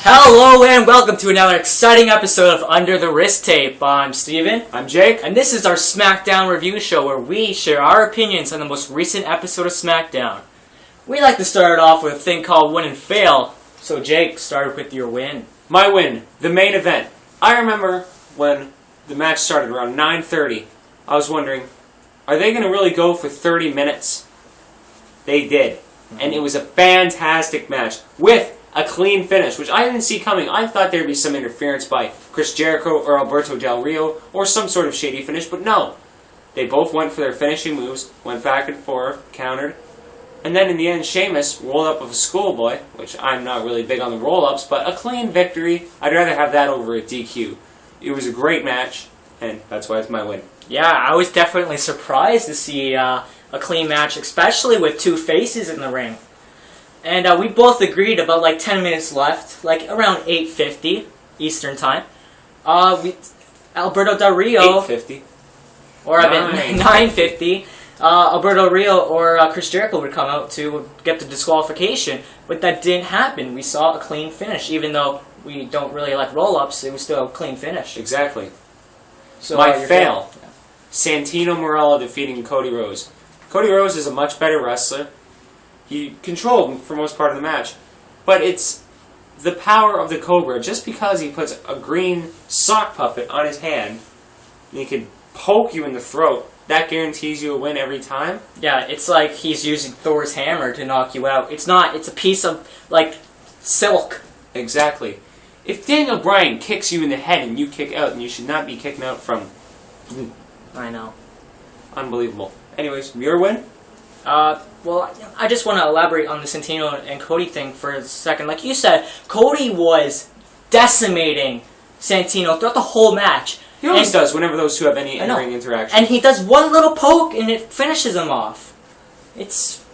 Hello and welcome to another exciting episode of Under the Wrist Tape. I'm Steven. I'm Jake. And this is our Smackdown review show where we share our opinions on the most recent episode of Smackdown. We like to start off with a thing called win and fail. So Jake, start with your win. My win, the main event. I remember when the match started around 9:30. I was wondering, are they going to really go for 30 minutes? They did. And it was a fantastic match with a clean finish, which I didn't see coming. I thought there'd be some interference by Chris Jericho or Alberto Del Rio or some sort of shady finish, but no. They both went for their finishing moves, went back and forth, countered, and then in the end, Sheamus rolled up with a schoolboy, which I'm not really big on the roll-ups, but a clean victory. I'd rather have that over a DQ. It was a great match, and that's why it's my win. Yeah, I was definitely surprised to see a clean match, especially with two faces in the ring. And we both agreed about like 10 minutes left, like around 8:50 Eastern Time. Alberto Del Rio, 8:50, or I mean 9:50. Alberto Del Rio or Chris Jericho would come out to get the disqualification, but that didn't happen. We saw a clean finish, even though we don't really like roll-ups. It was still a clean finish. Exactly. So my fail. Santino Marella defeating Cody Rhodes. Cody Rhodes is a much better wrestler. He controlled him for most part of the match. But it's the power of the Cobra. Just because he puts a green sock puppet on his hand and he can poke you in the throat, that guarantees you a win every time? Yeah, it's like he's using Thor's hammer to knock you out. It's not, it's a piece of, like, silk. Exactly. If Daniel Bryan kicks you in the head and you kick out, then you should not be kicking out from... I know. Unbelievable. Anyways, your win? Well, I just want to elaborate on the Santino and Cody thing for a second. Like you said, Cody was decimating Santino throughout the whole match. He always does whenever those two have any in-ring interaction. And he does one little poke and it finishes him off. It's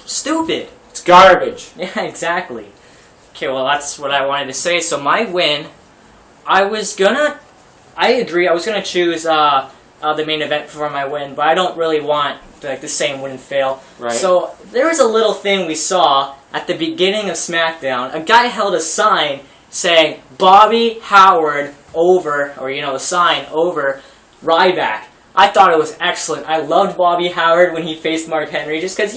stupid. It's garbage. Yeah, exactly. Okay, well, that's what I wanted to say. So my win, I agree, I was going to choose the main event for my win, but I don't really want like the same win and fail. Right. So there was a little thing we saw at the beginning of SmackDown. A guy held a sign saying Bobby Howard over, or the sign over Ryback. I thought it was excellent. I loved Bobby Howard when he faced Mark Henry, just because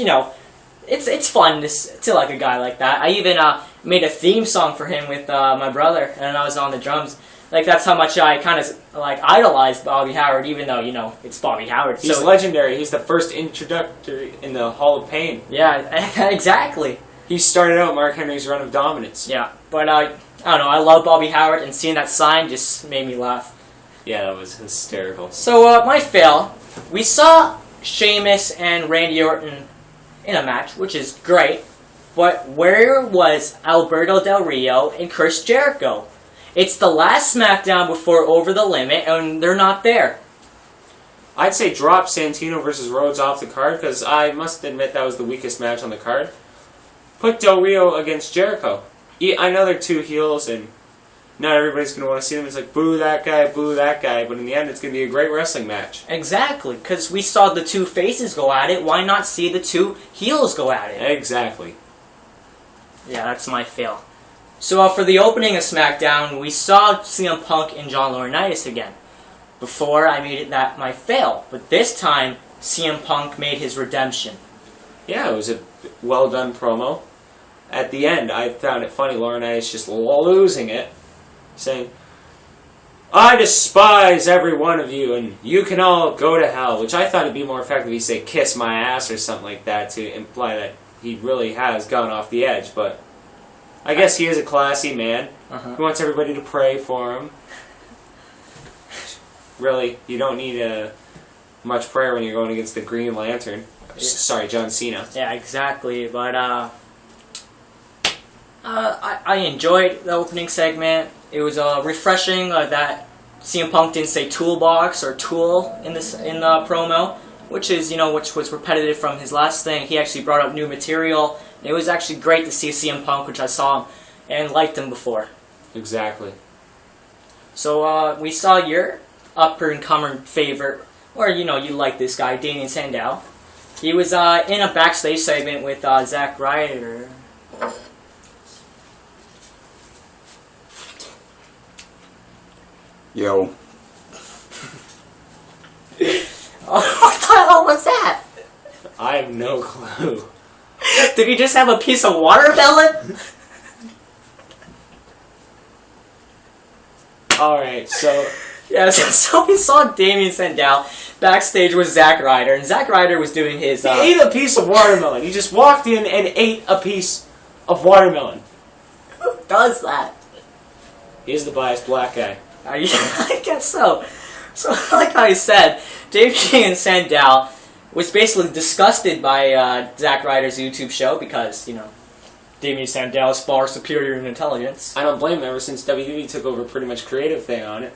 it's fun to like a guy like that. I even made a theme song for him with my brother, and I was on the drums. Like, that's how much I kind of, like, idolized Bobby Howard, even though, it's Bobby Howard. He's legendary. He's the first introductory in the Hall of Pain. Yeah, exactly. He started out Mark Henry's run of dominance. Yeah, but, I don't know, I love Bobby Howard, and seeing that sign just made me laugh. Yeah, that was hysterical. So, my fail, we saw Sheamus and Randy Orton in a match, which is great, but where was Alberto Del Rio and Chris Jericho? It's the last SmackDown before Over the Limit, and they're not there. I'd say drop Santino versus Rhodes off the card, because I must admit that was the weakest match on the card. Put Del Rio against Jericho. I know they're two heels, and not everybody's going to want to see them. It's like, boo that guy, but in the end, it's going to be a great wrestling match. Exactly, because we saw the two faces go at it. Why not see the two heels go at it? Exactly. Yeah, that's my fail. So for the opening of SmackDown, we saw CM Punk and John Laurinaitis again. Before, I made it that my fail. But this time, CM Punk made his redemption. Yeah, it was a well-done promo. At the end, I found it funny, Laurinaitis just losing it, saying, I despise every one of you, and you can all go to hell, which I thought it'd be more effective if he said, kiss my ass, or something like that, to imply that he really has gone off the edge, but... I guess he is a classy man. He wants everybody to pray for him. Really, you don't need much prayer when you're going against the Green Lantern. Sorry, John Cena. Yeah, exactly. But I enjoyed the opening segment. It was refreshing that CM Punk didn't say toolbox or tool in the promo, which was repetitive from his last thing. He actually brought up new material. It was actually great to see CM Punk, which I saw him and liked him before. Exactly. So we saw your up-and-comer favorite, or you like this guy, Damien Sandow. He was in a backstage segment with Zack Ryder. Yo. Oh, what the hell was that? I have no clue. Did he just have a piece of watermelon? Alright, so... Yeah, so we saw Damien Sandow backstage with Zack Ryder, and Zack Ryder was doing his... He ate a piece of watermelon. He just walked in and ate a piece of watermelon. Who does that? He's the biased black guy. I guess so. So, like I said, Damien Sandow was basically disgusted by Zack Ryder's YouTube show because, you know, Damien Sandow is far superior in intelligence. I don't blame him ever since WWE took over pretty much creative thing on it.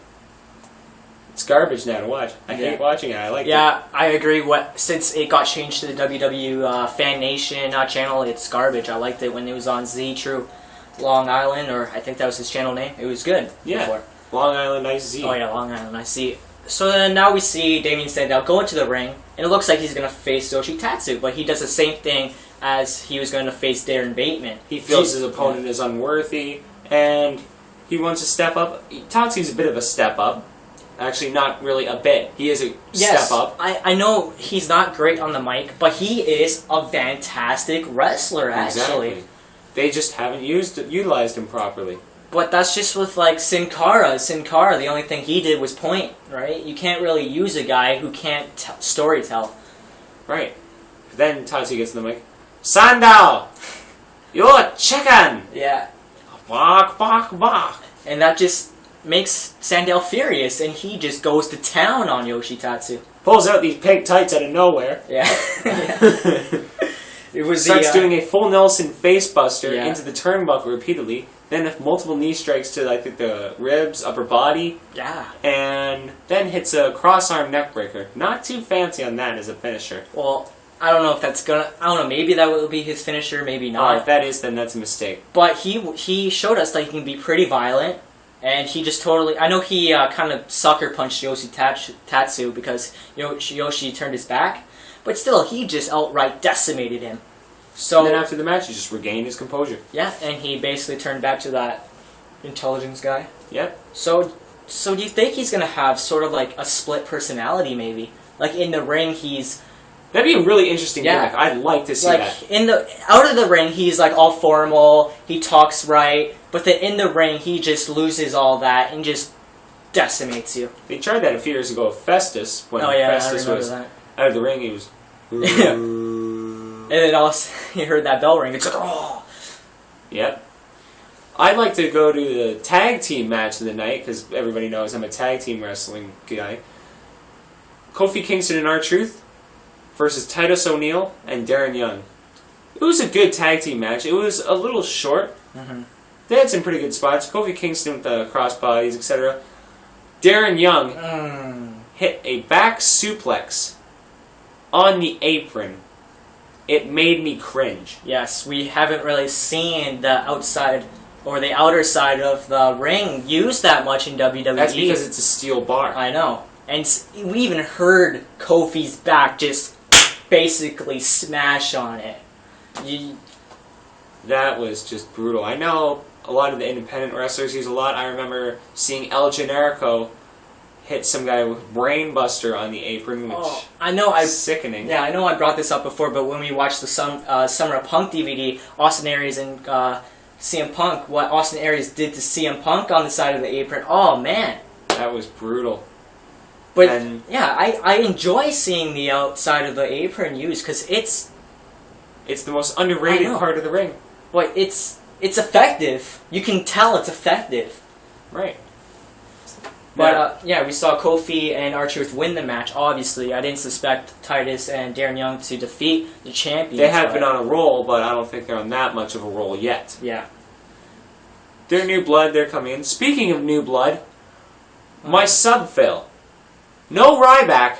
It's garbage now to watch. I hate watching it. I like it. Yeah, I agree. Since it got changed to the WWE Fan Nation channel, it's garbage. I liked it when it was on Z True Long Island, or I think that was his channel name. It was good. Yeah. Before. Long Island Ice Z. Oh yeah, Long Island Ice Z. So then now we see Damien Sandow go into the ring, and it looks like he's going to face Yoshi Tatsu, but he does the same thing as he was going to face Darren Bateman. He feels his opponent is unworthy, and he wants to step up. Tatsu's a bit of a step up. Actually, not really a bit. He is a step up. I know he's not great on the mic, but he is a fantastic wrestler, actually. Exactly. They just haven't utilized him properly. But that's just with, like, Sin Cara, the only thing he did was point, right? You can't really use a guy who can't story tell. Right. Then Tatsu gets in the mic. Sandow! You're chicken! Yeah. Bark, bark, bark. And that just makes Sandow furious, and he just goes to town on Yoshi Tatsu. Pulls out these pink tights out of nowhere. Yeah. It was Starts doing a full Nelson facebuster Yeah. into the turnbuckle repeatedly. Then multiple knee strikes to, I think, the ribs, upper body. Yeah. And then hits a cross-arm neckbreaker. Not too fancy on that as a finisher. Well, I don't know if that's gonna... I don't know, maybe that will be his finisher, maybe not. If that is, then that's a mistake. But he showed us that he can be pretty violent, and he just totally... I know he kind of sucker punched Yoshi Tatsu because Yoshi turned his back, but still, he just outright decimated him. So And then after the match, he just regained his composure. Yeah, and he basically turned back to that intelligence guy. Yep. So do you think he's gonna have sort of like a split personality, maybe? Like in the ring, he's... That'd be a really interesting gimmick. I'd like to see like that. out of the ring, he's like all formal. He talks right, but then in the ring, he just loses all that and just decimates you. They tried that a few years ago with Festus. When Festus was that. out of the ring, he was... And then also, you heard that bell ring. It's like, oh. Yep. I'd like to go to the tag team match of the night, because everybody knows I'm a tag team wrestling guy. Kofi Kingston and R-Truth versus Titus O'Neil and Darren Young. It was a good tag team match. It was a little short. Mm-hmm. They had some pretty good spots. Kofi Kingston with the crossbodies, etc. Darren Young hit a back suplex on the apron. It made me cringe. Yes, we haven't really seen the outside or the outer side of the ring used that much in WWE. That's because it's a steel bar. I know. And we even heard Kofi's back just basically smash on it. That was just brutal. I know a lot of the independent wrestlers use a lot. I remember seeing El Generico hit some guy with Brainbuster on the apron, which is sickening. Yeah, I know I brought this up before, but when we watched the Summer of Punk DVD, Austin Aries and CM Punk, what Austin Aries did to CM Punk on the side of the apron, oh man. That was brutal. But yeah, I enjoy seeing the outside of the apron used because it's the most underrated part of the ring. But it's effective. You can tell it's effective. Right. But yeah, we saw Kofi and R-Truth win the match. Obviously, I didn't suspect Titus and Darren Young to defeat the champions. They have been on a roll, but I don't think they're on that much of a roll yet. Yeah. They're new blood. They're coming in. Speaking of new blood, my sub fail. No Ryback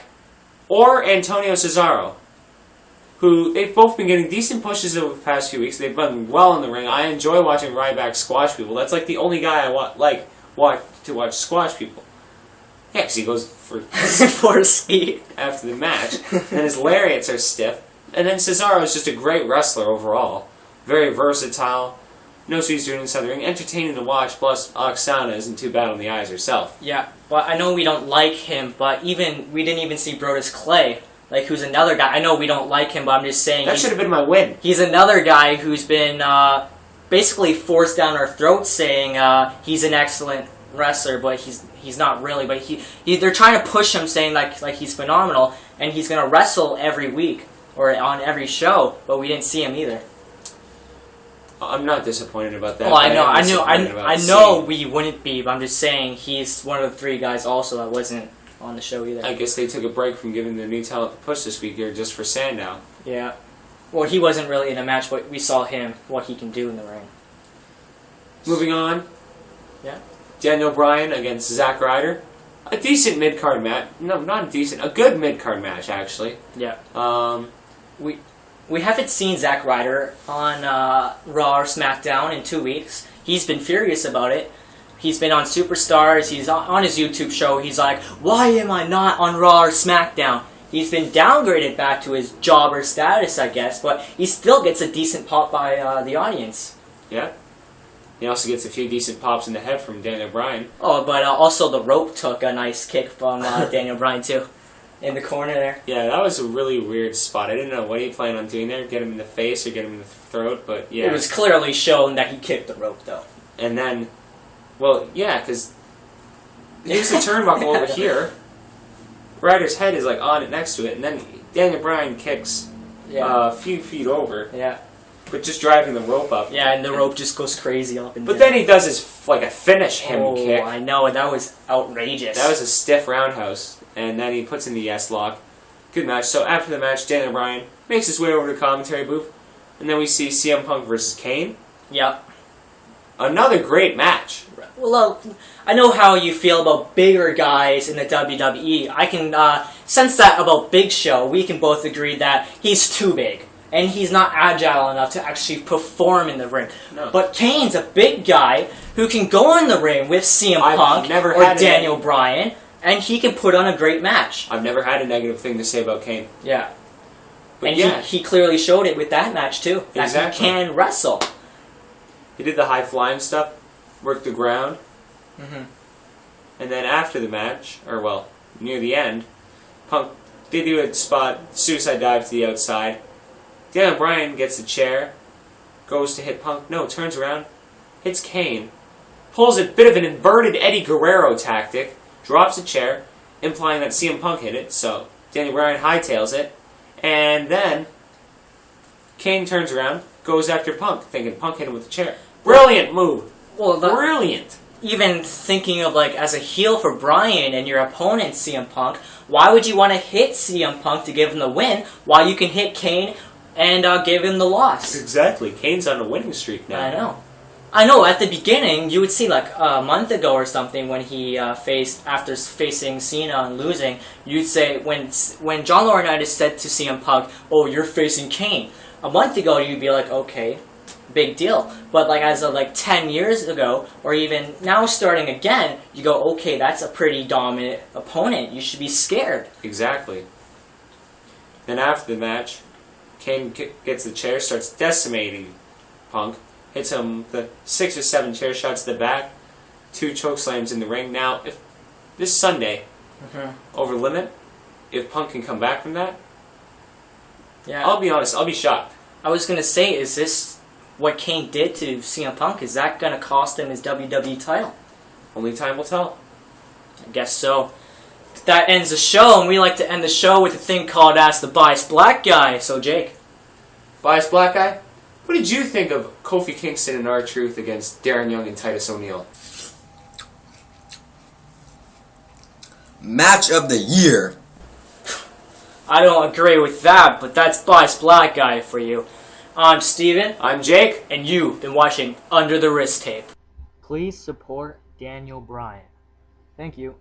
or Antonio Cesaro, who they've both been getting decent pushes over the past few weeks. They've done well in the ring. I enjoy watching Ryback squash people. That's like the only guy I watch to watch squash people. Yeah, because he goes for for speed after the match, and his lariats are stiff. And then Cesaro is just a great wrestler overall. Very versatile. knows what he's doing inside the ring, entertaining to watch, plus Oksana isn't too bad on the eyes herself. Yeah, well, I know we don't like him, but we didn't even see Brodus Clay, like, who's another guy. I know we don't like him, but I'm just saying... That should have been my win. He's another guy who's been basically forced down our throats saying he's an excellent wrestler, but he's not really. But they're trying to push him, saying like he's phenomenal, and he's going to wrestle every week or on every show, but we didn't see him either. I'm not disappointed about that. Well, I know we wouldn't be, but I'm just saying he's one of the 3 guys also that wasn't on the show either. I guess they took a break from giving the new talent the push this week here just for Sandow. Yeah. Well, he wasn't really in a match, but we saw him, what he can do in the ring. Moving on. Yeah. Daniel Bryan against Zack Ryder. A decent mid-card match. No, not a decent. A good mid-card match, actually. Yeah. We haven't seen Zack Ryder on Raw or Smackdown in 2 weeks. He's been furious about it. He's been on Superstars. He's on his YouTube show. He's like, why am I not on Raw or Smackdown? He's been downgraded back to his jobber status, I guess, but he still gets a decent pop by the audience. Yeah. He also gets a few decent pops in the head from Daniel Bryan. Oh, but also the rope took a nice kick from Daniel Bryan, too, in the corner there. Yeah, that was a really weird spot. I didn't know what he planned on doing there, get him in the face or get him in the throat, but yeah. It was clearly shown that he kicked the rope, though. And then, well, yeah, because here's a turnbuckle over here. Ryder's head is like on it next to it, and then Daniel Bryan kicks a few feet over. Yeah. But just driving the rope up. Yeah, and the rope just goes crazy up and down. But then he does his, like, a finish him kick. Oh, I know, and that was outrageous. That was a stiff roundhouse. And then he puts in the yes lock. Good match. So after the match, Daniel Bryan makes his way over to the commentary booth. And then we see CM Punk versus Kane. Yep. Another great match. Well, I know how you feel about bigger guys in the WWE. I can sense that about Big Show. We can both agree that he's too big. And he's not agile enough to actually perform in the ring. No. But Kane's a big guy who can go in the ring with CM Punk or Daniel Bryan, and he can put on a great match. I've never had a negative thing to say about Kane. Yeah. But and yeah. He clearly showed it with that match, too. That exactly. He can wrestle. He did the high-flying stuff, worked the ground. Mm-hmm. And then after the match, or well, near the end, Punk did do a spot, suicide dive to the outside. Daniel Bryan gets the chair, goes to hit Punk, turns around, hits Kane, pulls a bit of an inverted Eddie Guerrero tactic, drops the chair, implying that CM Punk hit it, so Daniel Bryan hightails it, and then Kane turns around, goes after Punk, thinking Punk hit him with the chair. Brilliant move! Well, brilliant! Even thinking of, like, as a heel for Bryan and your opponent, CM Punk, why would you want to hit CM Punk to give him the win, while you can hit Kane and give him the loss? Exactly. Kane's on a winning streak now. I know. At the beginning, you would see like a month ago or something when he after facing Cena and losing, you'd say when John Laurinaitis said to CM Punk, "Oh, you're facing Kane." A month ago, you'd be like, "Okay, big deal." But like as of like 10 years ago, or even now starting again, you go, "Okay, that's a pretty dominant opponent. You should be scared." Exactly. Then after the match, Kane gets the chair, starts decimating Punk, hits him the 6 or 7 chair shots to the back, 2 choke slams in the ring. Now, if this Sunday, over limit, if Punk can come back from that, yeah, I'll be honest, I'll be shocked. I was gonna say, is this what Kane did to CM Punk? Is that gonna cost him his WWE title? Only time will tell. I guess so. That ends the show, and we like to end the show with a thing called Ask the Biased Black Guy. So, Jake. Biased Black Guy? What did you think of Kofi Kingston and R-Truth against Darren Young and Titus O'Neil? Match of the year. I don't agree with that, but that's Biased Black Guy for you. I'm Steven. I'm Jake. And you've been watching Under the Wrist Tape. Please support Daniel Bryan. Thank you.